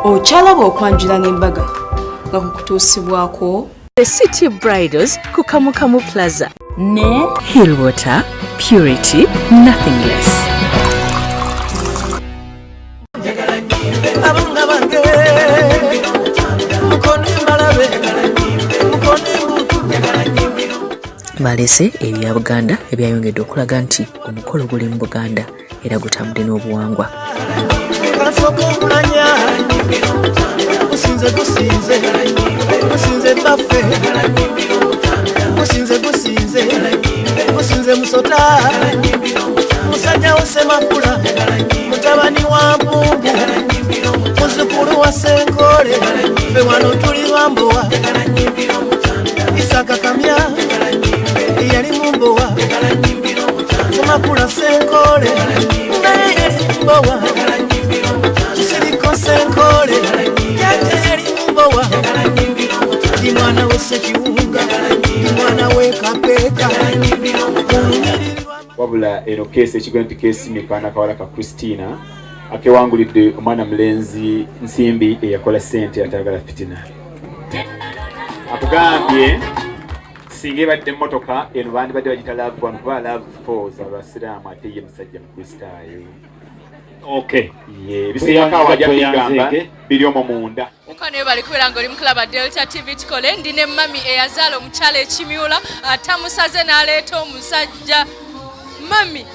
Ochalaba okwanjula n'embaga nga kukutuusibwako The City Bridals ku Kamukamu Plaza ne Hillwater Purity Nothing Less. Balese ebya Buganda ebyayongedde okulaga nti omukolo guli mu Buganda era gutambudde n'obuwangwa. Musinze musota musajja osemakula mutabani wa mpumbu muzukulu wa senkole fe wano tuli bambowa Isaka kamya yali mumbowa semakula senkole naye yali mumbowa siriko senkole yali mumbowa ndi mwana w'Ssekiwunga ndi mwana w'Ekapeka wabula eno kesi ekigo nti kesi mikaana kawala ka Christina akewangulidde omwana mulenzi Nsimbi eyakola ssente atagala fitina. Akugambye singa ebadde emmotoka eno bandibadde bagita love one kuba love four z'Abasiraamu ate ye musajja mukristaayo. Okay. Ye bisiyaka wajja bigamba biri omwo munda. Mukane bali kubera ngoli muklaba Delta TV tukole ndine mami eyazaala omukyala ekimyula atamusaze n'aleeta omusajja. Mami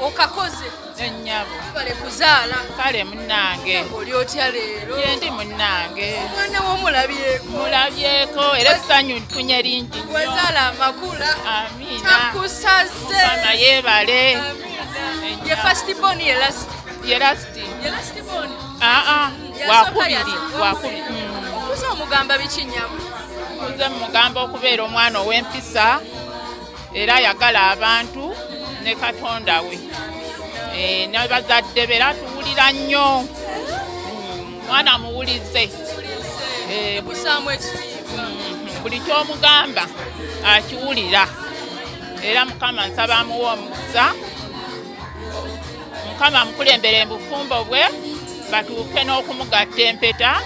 okakoze ennyabo bale kuzaala kale munnange oli otya leero ye ndi munnange omwana w'omulabyeko era essanyu nfunye lingi nnyo wazaala amakula amiina takusaze mama yeebale ye first born ye last born wakubiri kuza omugamba biki nnyabo kuze mugamba okubeera omwana ow'empisa era ayagala abantu ne Katonda we n'abazadde be tuwulira nnyo mwana muwulize busaamu ekitiibwa buli ky'omugamba akiwulira era Mukama nsaba amuwa omukisa Mukama amukulembere embufumbo bwe batuuke n'okumugatta empeta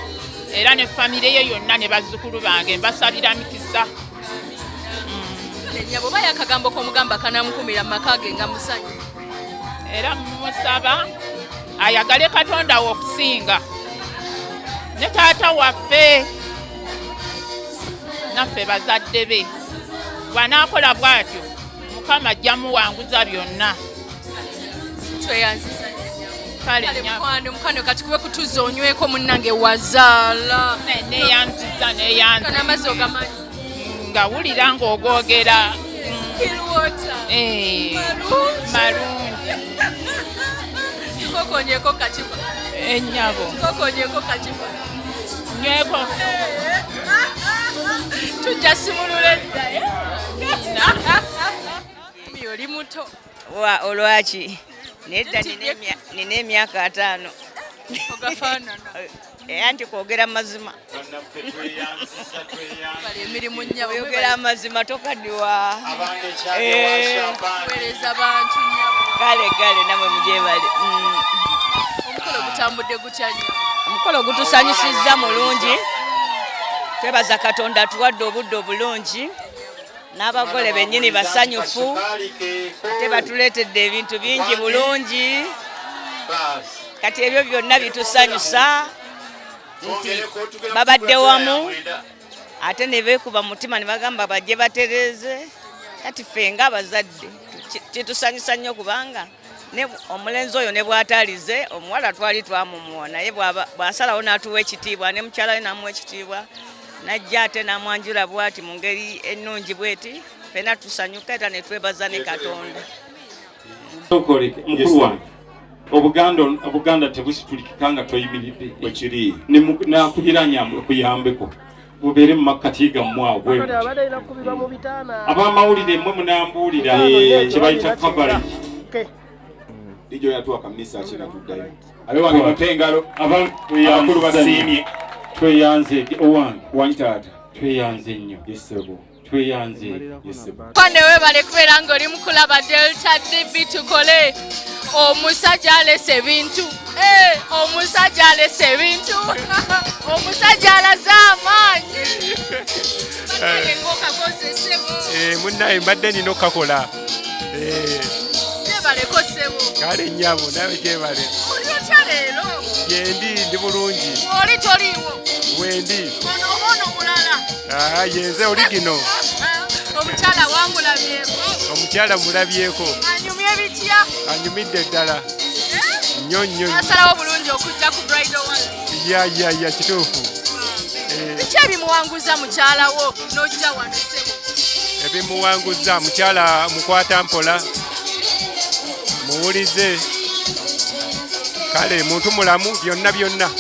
era ne famire ye yonna ne bazzukulu bange mbasabira mikisa. Nyabo baya akagambo k'omugamba kanamukumira maka ge nga musanyu era musaba ayagale Katonda wo okusinga ne taata waffe naffe bazadde be bwanaakola bw'atyo Mukama ajja muwanguza byonna. Tweyanziza kale mukano kati kube kutuza onyweko munnange wazaala neyanziza kanamazi ogamanyi nga wulira ng'ogwogera marungi kokonyeko kakipa ennyabo kokonyeko kakipa nyweko tujja simulula edda oli muto olwaki nedda nina emyaka 5 ogafaanana anti kwogera mazima emirimu nnyabo oyogera amazima tokaddiwa weereza bantu nnyabo kale namwe mujebale omukolo gutambudde gutya nnyo omukolo gutusanyusizza mulungi twebaza Katonda tuwadde obudde obulungi n'abagole bennyini basanyufu ate batuleetedde ebintu bingi bulungi kati ebyo byonna bitusanyusa nti babadde wamu ate ne beekuba mutima ne bagamba bajje batereze kati ffe nga abazadde kitusanyusa nnyo kubanga ne omulenzi oyo ne bw'ataalize omuwala twali twamumuwa naye bw'asalawo n'atuwa ekitiibwa ne mukyala we n'amuwa ekitiibwa najja ate n'amwanjula bw'ati mu ngeri ennungi bw'eti ffenna tusanyuka era ne twebaza ne Katonda. Mukulu wange Obuganda tebusitulikikanga toyimiridde wekiri nakuliranya kuyambeko bubeere mu makkati gammwe awo ab'amawulire mmwe munambuulira kye bayita coverage lijo yatuwa kamisa akira tuddayo abe wange mutengalo abakulu basiimye tweyanze owange wanyitaata tweyanze nnyo yesebo tweyanze yesebo kwane webale kubeera ng'oli mukulaba Delta TV tukole omusajja alese ebintu omusajja alese ebintu omusajja alaze amaanyi munnaye mbadde nina okukakola gyebaleko ssebo kale nnyabo nawe gyebale oli otya leero gyendi ndi bulungi oli toliiwo wendi ono mulala yenze oli gino omukyala wamulabyeko omukyala mulabyeko anyumye bitya anyumidde ddala nnyo nnyo asalawo bulungi okujja ku bridal wall ya kituufu biki ebimuwanguza mukyalawo n'ojja wano ssebo ebimuwanguza mukyala mukwata mpola muwulize kale muntu mulamu byonna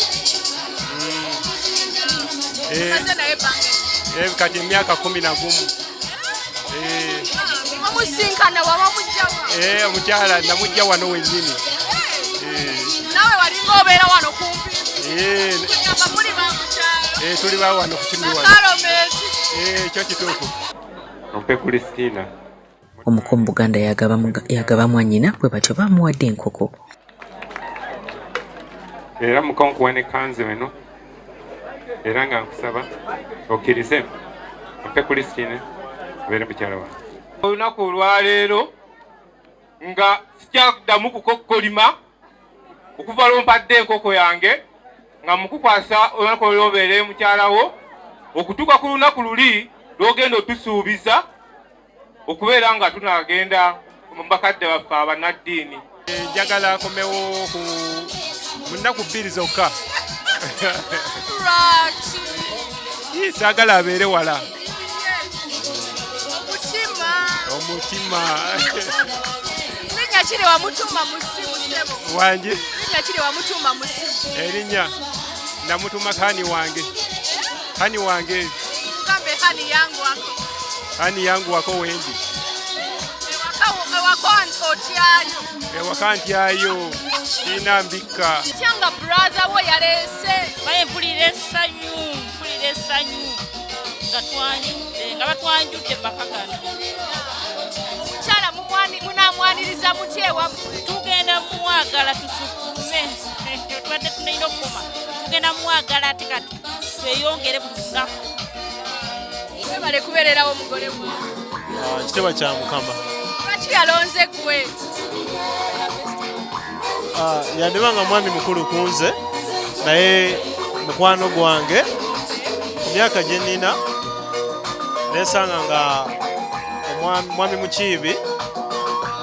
kati emyaka 11 wamusinkana wamamujjawa omukyala namujja wano wennyini nawe walinga obeera wano kumpi muli bamukyalo tuli ba wano ku kimbi wano ekyo kituufu ompe ku Kristina omukomu Buganda yagaba mwannyina bwe batyo bamuwadde enkoko era mukomu kuwa ne kanzu eno era nga nkusaba okkirize ompe ku Kristina obeere mukyala wange olunaku olwaleero nga sikyaddamu kukokkolima okuva lwompadde enkoko yange nga mukukwasa olunaku olwobeere mukyalawo okutuuka ku lunaku luli lwogenda otusuubiza okubeera nga tunagenda mu bakadde baffe abanaddiini njagala akomewo mu nnaku 2 zokka saagala abeere wala omutima linnya kiri wamutuma mu ssimu ssebo wange linnya kiri wamutuma mu ssimu erinnya namutuma hani wange gambe hani yangu wako wendi ewaka ntyayo tiina mbikka kyanga brother wo yaleese baye mpulira essanyu nga batwanjudde bakagana mukyala munamwaniriza mutya ewammwe tugenda muwagala tusukulume tubadde tulina okukoma tugenda muwagala ate kati tweyongere buli lunaku webale kubeererawo omugole gwe kiteba kya Mukama lwaki yalonze gwe yandibanga mwami mukulu kunze naye mukwano gwange ku myaka gye nnina nesanga nga mwami mukiibi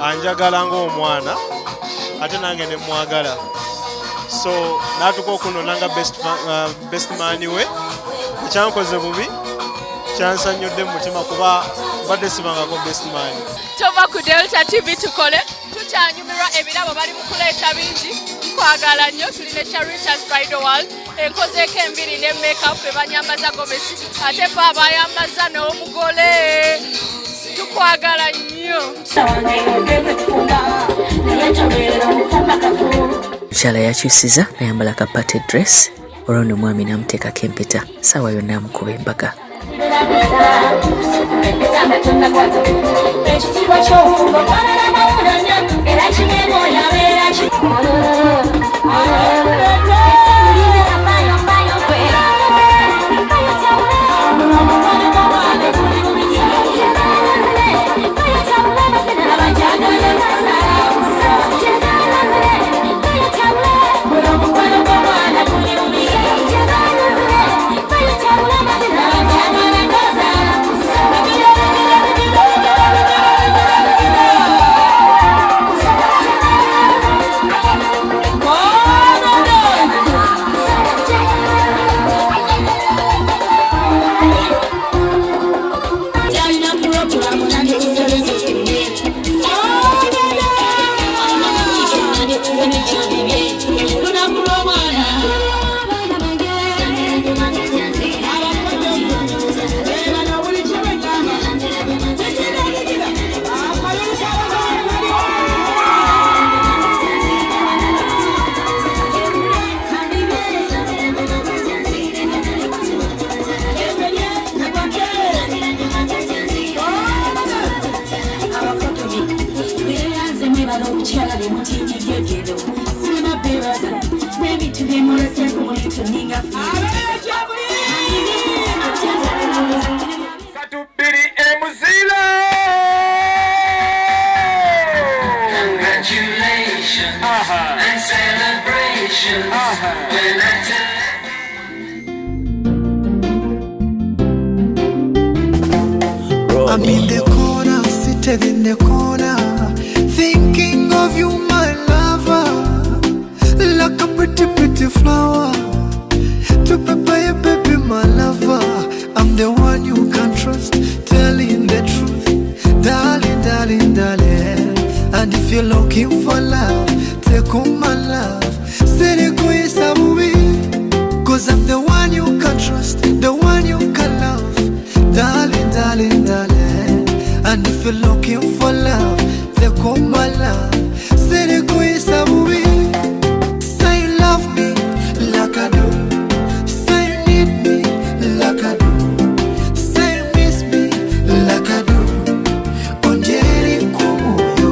anjagala ng'omwana ate nange nemwagala so natuka okunonanga best man we ekyankoze bubi kyansanyudde mu mutima kuba mbadde sibangako best man. Tova ku Delta TV tukole tukyanyumirwa ebirabo bali mu kuleeta bingi twagala nnyo tulina Sharita's Bridal World enkozeeko embiri ne makeup ebanyambaza gomesi ate fe abayambaza n'omugole tukwagala nnyo. Mukyala yakyusiza nayambala kapate dress olwo nno omwami n'amuteekako empeta saawa yonna amukuba embaga. Katubiri emuzila. Congratulations and celebrations when I tell. I'm in the corner, seated in the corner, thinking of you, my lover, like a pretty, pretty flower. To prepare, baby, my lover. I'm the one you can trust, telling the truth, darling, darling, darling. And if you're looking for love, take on my love. Cause I'm the one you can trust, the one you can love, darling, darling, darling. And if you're looking for love, take on my love. Say you love me like I do. Say you need me like I do. Say you miss me like I do. Onjeri kumoyo.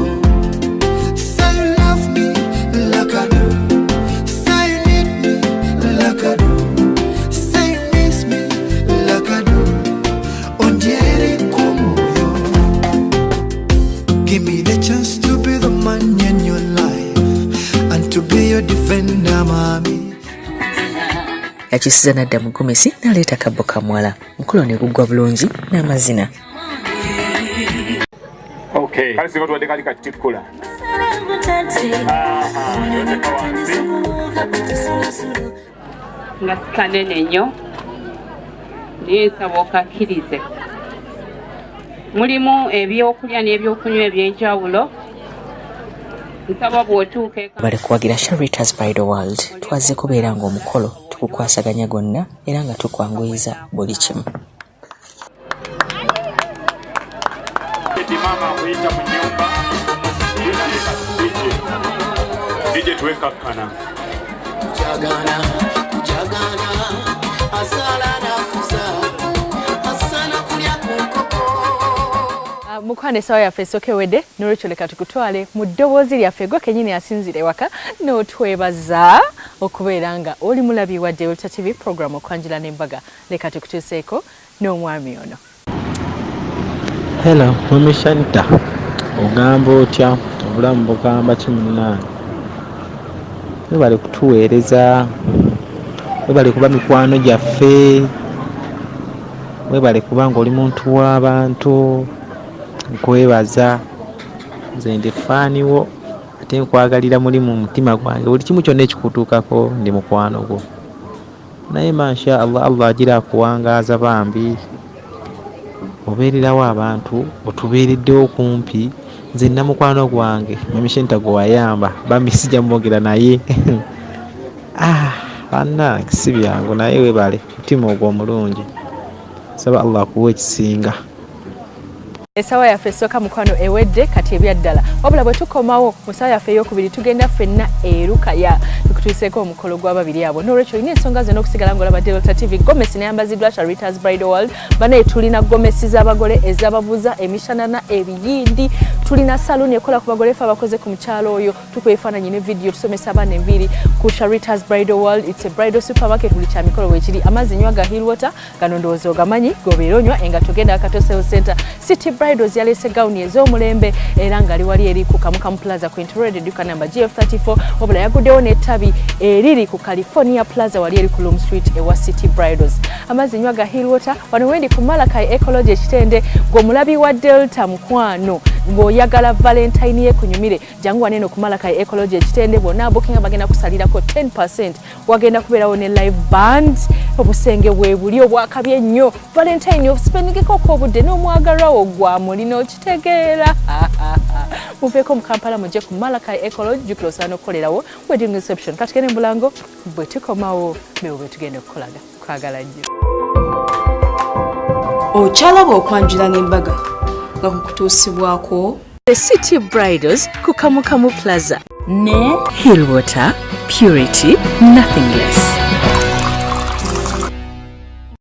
Say you love me like I do. Say you need me like I do. Say you miss me like I do. Onjeri kumoyo. Give me the chance to be the man in your life and to be your defender, mommy. Yakisiza nadda mu gomesi n'aleeta kabbo kamwala mukolo ne guggwa bulungi n'amazina. Okay, kale singa tuwadde kali katikkula. Nga sikanene nnyo naye nsaba okakkirize. Mulimu ebyokulya n'ebyokunywa eby'enjawulo. Nsaba bw'otuuka bali kuwagira Sharita's Bridal World twaze kubeera ng'omukolo tukukwasaganya gonna era nga tukwanguyiza buli kimu. Mama kuyita mu nyumba. DJ tuwekakkana. Kujagana, kujagana, asala na kusa, asala kulya kunkoko. Mukwane sawa ya fesoke wede nolwecho leka tukutwale mu ddoboozi lyaffe gwe kenyini asinzire waka n'otwebaza okubeera nga oli mulabi wa Delta TV program Okwanjula n'Embaga. Leka tukutuuseeko n'omwami ono. Hello, Mami Sharita. Ogamba otya obulamu bugamba kimunna. Webale kutuweereza, webale kuba mikwano gyaffe, webale kuba ng'oli muntu w'abantu. Nkwebaza nze ndi faaniwo ate nkwagalira muli mu mutima gwange buli kimu kyonna ekikutuukako ndi mukwano gwo. Naye masha Allah agira akuwangaaza bambi obeererawo abantu otubeereddewo kumpi. Nze nina mukwano gwange Mami Sharita gwe wayamba bambi sijja mwogera naye banna si byangu naye webale mutima ogwo omulungi. Saba Allah akuwa ekisinga. Esawa ya fesoka mukwano ewedde kati ebyaddala wabula bwe tukomawo musawa yaffe ey'okubiri tugenda ffenna erukaya tukutuuseeko omukolo gw'ababiri abo. N'olwekyo olina ensonga zonna okusigala ng'olaba Delta TV. Gomesi n'eyambaziddwa Sharita's Bridal World. Banaye tulina gomesi z'abagole ez'abavuza emishanana ebiyindi. Tulina saluni ekola ku bagole ffe abakoze ku mukyalo oyo. Tukuba ebifaananyi ne vidiyo tusomesa abaana enviiri ku Sharita's Bridal World. It's a bridal supermarket buli kya mikolo weekiri. Amazzi nywa ga Hill Water gano ndowooza ogamanyi g'obeera onywa enga tugenda Akatoseo Center. City Bridals yalese gawuni ez'omulembe era nga ali wali eri ku Kamukamu Plaza ku Interior Educa number GF34 wabula yaguddewo n'ettabi eriri ku California Plaza wali eri ku Loom Street ewa City Bridals. Amazzi nywa ga Hill Water wano wendi ku Malakai Ecology ekitende gw'omulabi wa Delta mukwano ng'oyagala Valentine ye kunyumire jangu waneno ku Malakai Ecology ekitende bonna booking bagenda kusalirako 10%. Wagenda kubeerawo ne live band obusenge bwebuli obwakabye nnyo Valentine ospendingeko obudde n'omwagalwawo gwa mulina okitegeera. Muveeko mu Kampala mujje ku Malakai Ecology jukira osaana okukolerawo wedding reception. Kati kene Mbulango bwe tukomawo bewo bwe tugenda okukolaga kwagala nnyo. Okyalaba okwanjula n'embaga nga kukutuusibwako The City Bridals ku Kamukamu Plaza ne Hill Water, purity, nothing less.